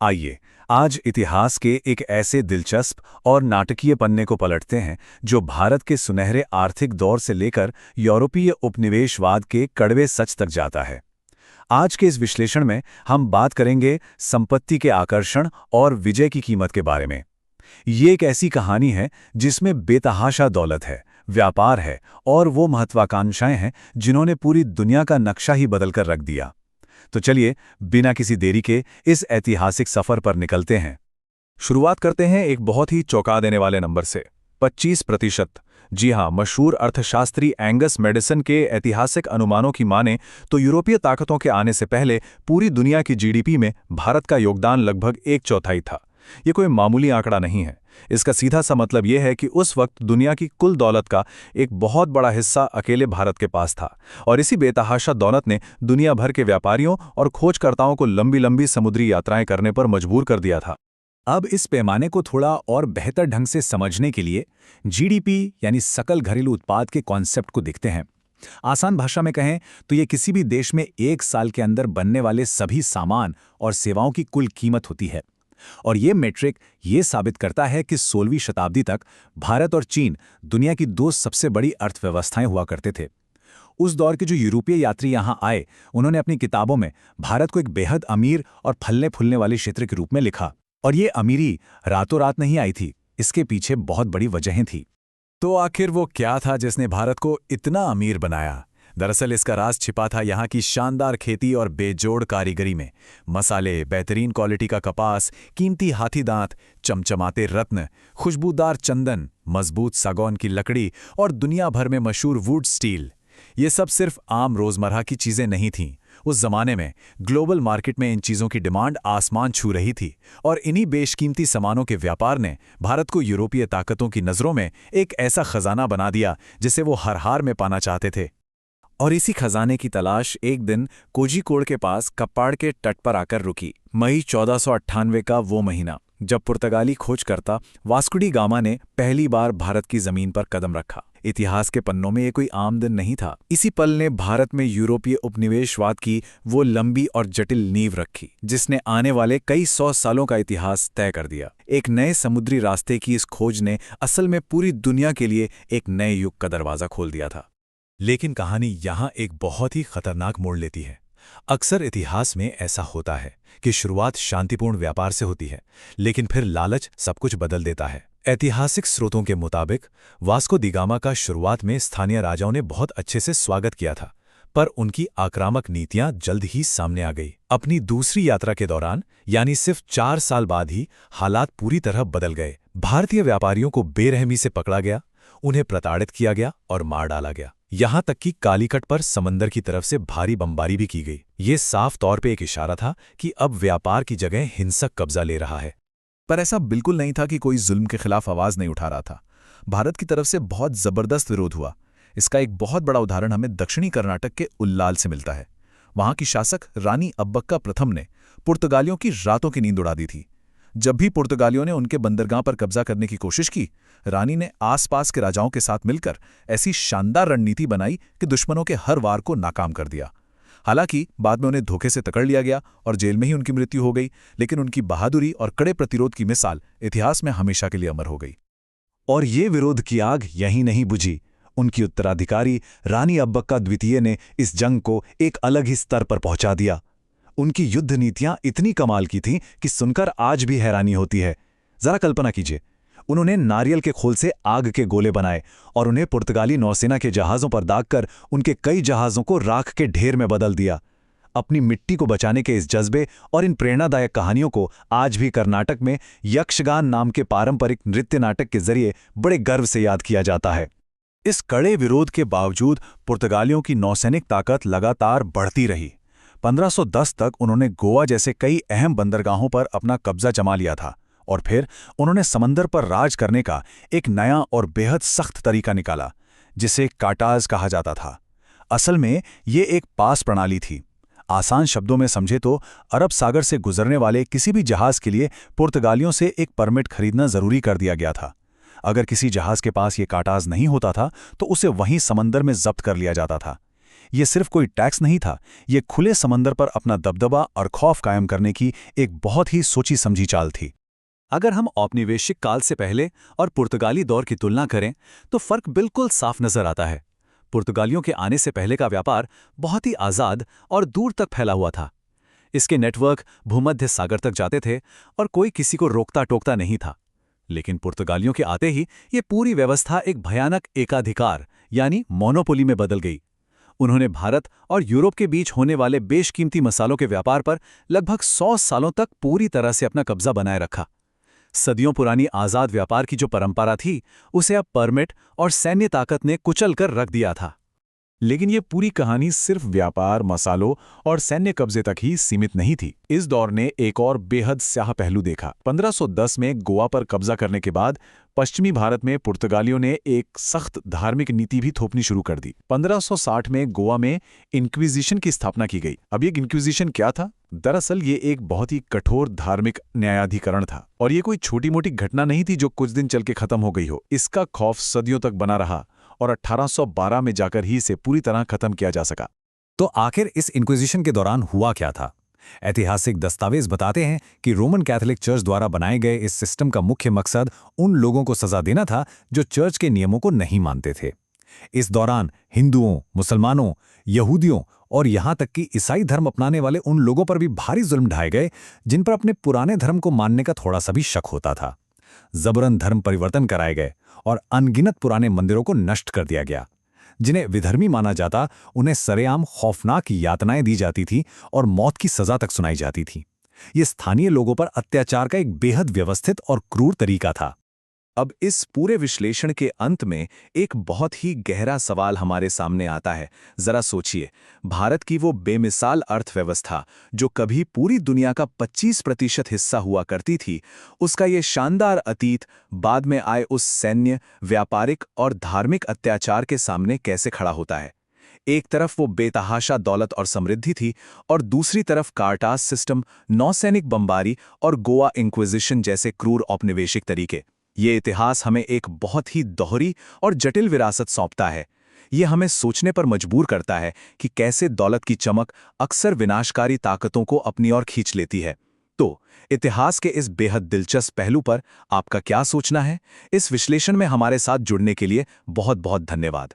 आइए आज इतिहास के एक ऐसे दिलचस्प और नाटकीय पन्ने को पलटते हैं जो भारत के सुनहरे आर्थिक दौर से लेकर यूरोपीय उपनिवेशवाद के कड़वे सच तक जाता है। आज के इस विश्लेषण में हम बात करेंगे संपत्ति के आकर्षण और विजय की कीमत के बारे में। ये एक ऐसी कहानी है जिसमें बेतहाशा दौलत है, व्यापार है और वो महत्वाकांक्षाएं हैं जिन्होंने पूरी दुनिया का नक्शा ही बदल कर रख दिया। तो चलिए बिना किसी देरी के इस ऐतिहासिक सफर पर निकलते हैं। शुरुआत करते हैं एक बहुत ही चौंका देने वाले नंबर से, 25%। जी हां, मशहूर अर्थशास्त्री एंगस मैडिसन के ऐतिहासिक अनुमानों की माने तो यूरोपीय ताकतों के आने से पहले पूरी दुनिया की जीडीपी में भारत का योगदान लगभग 1/4 था। ये कोई मामूली आंकड़ा नहीं है। इसका सीधा सा मतलब यह है कि उस वक्त दुनिया की कुल दौलत का एक बहुत बड़ा हिस्सा अकेले भारत के पास था, और इसी बेतहाशा दौलत ने दुनिया भर के व्यापारियों और खोजकर्ताओं को लंबी लंबी समुद्री यात्राएं करने पर मजबूर कर दिया था। अब इस पैमाने को थोड़ा और बेहतर ढंग से समझने के लिए जीडीपी यानी सकल घरेलू उत्पाद के कॉन्सेप्ट को देखते हैं। आसान भाषा में कहें तो ये किसी भी देश में एक साल के अंदर बनने वाले सभी सामान और सेवाओं की कुल कीमत होती है। और ये मेट्रिक ये साबित करता है कि 16वीं शताब्दी तक भारत और चीन दुनिया की दो सबसे बड़ी अर्थव्यवस्थाएं हुआ करते थे। उस दौर के जो यूरोपीय यात्री यहाँ आए, उन्होंने अपनी किताबों में भारत को एक बेहद अमीर और फलने फूलने वाले क्षेत्र के रूप में लिखा। और ये अमीरी रातों रात नहीं आई थी, इसके पीछे बहुत बड़ी वजहें थी। तो आखिर वो क्या था जिसने भारत को इतना अमीर बनाया? दरअसल इसका राज छिपा था यहाँ की शानदार खेती और बेजोड़ कारीगरी में। मसाले, बेहतरीन क्वालिटी का कपास, कीमती हाथी दांत, चमचमाते रत्न, खुशबूदार चंदन, मजबूत सागौन की लकड़ी और दुनिया भर में मशहूर वुड स्टील। ये सब सिर्फ आम रोजमर्रा की चीजें नहीं थीं। उस जमाने में ग्लोबल मार्केट में इन चीजों की डिमांड आसमान छू रही थी, और इन्हीं बेशकीमती सामानों के व्यापार ने भारत को यूरोपीय ताकतों की नजरों में एक ऐसा खजाना बना दिया जिसे वो हर हार में पाना चाहते थे। और इसी खजाने की तलाश एक दिन कोझिकोड के पास कप्पाड़ के तट पर आकर रुकी। मई 1498 का वो महीना जब पुर्तगाली खोजकर्ता वास्को डी गामा ने पहली बार भारत की जमीन पर कदम रखा। इतिहास के पन्नों में ये कोई आम दिन नहीं था। इसी पल ने भारत में यूरोपीय उपनिवेशवाद की वो लंबी और जटिल नींव रखी जिसने आने वाले कई 100 सालों का इतिहास तय कर दिया। एक नए समुद्री रास्ते की इस खोज ने असल में पूरी दुनिया के लिए एक नए युग का दरवाजा खोल दिया था। लेकिन कहानी यहाँ एक बहुत ही खतरनाक मोड़ लेती है। अक्सर इतिहास में ऐसा होता है कि शुरुआत शांतिपूर्ण व्यापार से होती है, लेकिन फिर लालच सब कुछ बदल देता है। ऐतिहासिक स्रोतों के मुताबिक वास्को दी गामा का शुरुआत में स्थानीय राजाओं ने बहुत अच्छे से स्वागत किया था, पर उनकी आक्रामक नीतियां जल्द ही सामने आ गई। अपनी दूसरी यात्रा के दौरान, यानी सिर्फ 4 साल बाद ही हालात पूरी तरह बदल गए। भारतीय व्यापारियों को बेरहमी से पकड़ा गया, उन्हें प्रताड़ित किया गया और मार डाला गया। यहाँ तक कि कालीकट पर समंदर की तरफ से भारी बमबारी भी की गई। ये साफ तौर पे एक इशारा था कि अब व्यापार की जगह हिंसक कब्जा ले रहा है। पर ऐसा बिल्कुल नहीं था कि कोई जुल्म के खिलाफ आवाज नहीं उठा रहा था। भारत की तरफ से बहुत जबरदस्त विरोध हुआ। इसका एक बहुत बड़ा उदाहरण हमें दक्षिणी कर्नाटक के उल्लाल से मिलता है। वहां की शासक रानी अब्बक्का प्रथम ने पुर्तगालियों की रातों की नींद उड़ा दी थी। जब भी पुर्तगालियों ने उनके बंदरगाह पर कब्जा करने की कोशिश की, रानी ने आसपास के राजाओं के साथ मिलकर ऐसी शानदार रणनीति बनाई कि दुश्मनों के हर वार को नाकाम कर दिया। हालांकि बाद में उन्हें धोखे से पकड़ लिया गया और जेल में ही उनकी मृत्यु हो गई, लेकिन उनकी बहादुरी और कड़े प्रतिरोध की मिसाल इतिहास में हमेशा के लिए अमर हो गई। और ये विरोध की आग यहीं नहीं बुझी। उनकी उत्तराधिकारी रानी अब्बक्का द्वितीय ने इस जंग को एक अलग ही स्तर पर पहुंचा दिया। उनकी युद्ध नीतियां इतनी कमाल की थीं कि सुनकर आज भी हैरानी होती है। जरा कल्पना कीजिए, उन्होंने नारियल के खोल से आग के गोले बनाए और उन्हें पुर्तगाली नौसेना के जहाज़ों पर दागकर उनके कई जहाज़ों को राख के ढेर में बदल दिया। अपनी मिट्टी को बचाने के इस जज्बे और इन प्रेरणादायक कहानियों को आज भी कर्नाटक में यक्षगान नाम के पारंपरिक नृत्य नाटक के जरिए बड़े गर्व से याद किया जाता है। इस कड़े विरोध के बावजूद पुर्तगालियों की नौसैनिक ताकत लगातार बढ़ती रही। 1510 तक उन्होंने गोवा जैसे कई अहम बंदरगाहों पर अपना कब्जा जमा लिया था, और फिर उन्होंने समंदर पर राज करने का एक नया और बेहद सख्त तरीका निकाला जिसे काटाज कहा जाता था। असल में ये एक पास प्रणाली थी। आसान शब्दों में समझे तो अरब सागर से गुजरने वाले किसी भी जहाज के लिए पुर्तगालियों से एक परमिट खरीदना जरूरी कर दिया गया था। अगर किसी जहाज के पास ये काटाज नहीं होता था तो उसे वहीं समंदर में जब्त कर लिया जाता था। ये सिर्फ कोई टैक्स नहीं था, ये खुले समंदर पर अपना दबदबा और खौफ कायम करने की एक बहुत ही सोची समझी चाल थी। अगर हम औपनिवेशिक काल से पहले और पुर्तगाली दौर की तुलना करें तो फर्क बिल्कुल साफ नजर आता है। पुर्तगालियों के आने से पहले का व्यापार बहुत ही आज़ाद और दूर तक फैला हुआ था। इसके नेटवर्क भूमध्य सागर तक जाते थे और कोई किसी को रोकता टोकता नहीं था। लेकिन पुर्तगालियों के आते ही ये पूरी व्यवस्था एक भयानक एकाधिकार यानी मोनोपोली में बदल गई। उन्होंने भारत और यूरोप के बीच होने वाले बेशकीमती मसालों के व्यापार पर लगभग 100 सालों तक पूरी तरह से अपना कब्जा बनाए रखा। सदियों पुरानी आज़ाद व्यापार की जो परंपरा थी, उसे अब परमिट और सैन्य ताकत ने कुचल कर रख दिया था। लेकिन ये पूरी कहानी सिर्फ व्यापार, मसालों और सैन्य कब्जे तक ही सीमित नहीं थी। इस दौर ने एक और बेहद स्याह पहलू देखा। 1510 में गोवा पर कब्जा करने के बाद पश्चिमी भारत में पुर्तगालियों ने एक सख्त धार्मिक नीति भी थोपनी शुरू कर दी। 1560 में गोवा में इंक्विजिशन की स्थापना की गई। अब ये इंक्विजिशन क्या था? दरअसल ये एक बहुत ही कठोर धार्मिक न्यायाधिकरण था, और ये कोई छोटी मोटी घटना नहीं थी जो कुछ दिन चल के खत्म हो गई हो। इसका खौफ सदियों तक बना रहा और 1812 में जाकर ही इसे पूरी तरह खत्म किया जा सका। तो आखिर इस इंक्विजिशन के दौरान हुआ क्या था? ऐतिहासिक दस्तावेज बताते हैं कि रोमन कैथोलिक चर्च द्वारा बनाए गए इस सिस्टम का मुख्य मकसद उन लोगों को सजा देना था जो चर्च के नियमों को नहीं मानते थे। इस दौरान हिंदुओं, मुसलमानों, यहूदियों और यहां तक कि ईसाई धर्म अपनाने वाले उन लोगों पर भी भारी जुल्म ढाए गए जिन पर अपने पुराने धर्म को मानने का थोड़ा सा भी शक होता था। जबरन धर्म परिवर्तन कराए गए और अनगिनत पुराने मंदिरों को नष्ट कर दिया गया। जिन्हें विधर्मी माना जाता, उन्हें सरेआम खौफनाक यातनाएं दी जाती थी और मौत की सजा तक सुनाई जाती थी। ये स्थानीय लोगों पर अत्याचार का एक बेहद व्यवस्थित और क्रूर तरीका था। अब इस पूरे विश्लेषण के अंत में एक बहुत ही गहरा सवाल हमारे सामने आता है। जरा सोचिए, भारत की वो बेमिसाल अर्थव्यवस्था जो कभी पूरी दुनिया का 25% हिस्सा हुआ करती थी, उसका ये शानदार अतीत बाद में आए उस सैन्य, व्यापारिक और धार्मिक अत्याचार के सामने कैसे खड़ा होता है। एक तरफ वो बेतहाशा दौलत और समृद्धि थी और दूसरी तरफ कार्टास सिस्टम, नौसैनिक बमबारी और गोवा इंक्विजिशन जैसे क्रूर औपनिवेशिक तरीके। ये इतिहास हमें एक बहुत ही दोहरी और जटिल विरासत सौंपता है। ये हमें सोचने पर मजबूर करता है कि कैसे दौलत की चमक अक्सर विनाशकारी ताकतों को अपनी ओर खींच लेती है। तो इतिहास के इस बेहद दिलचस्प पहलू पर आपका क्या सोचना है? इस विश्लेषण में हमारे साथ जुड़ने के लिए बहुत बहुत धन्यवाद।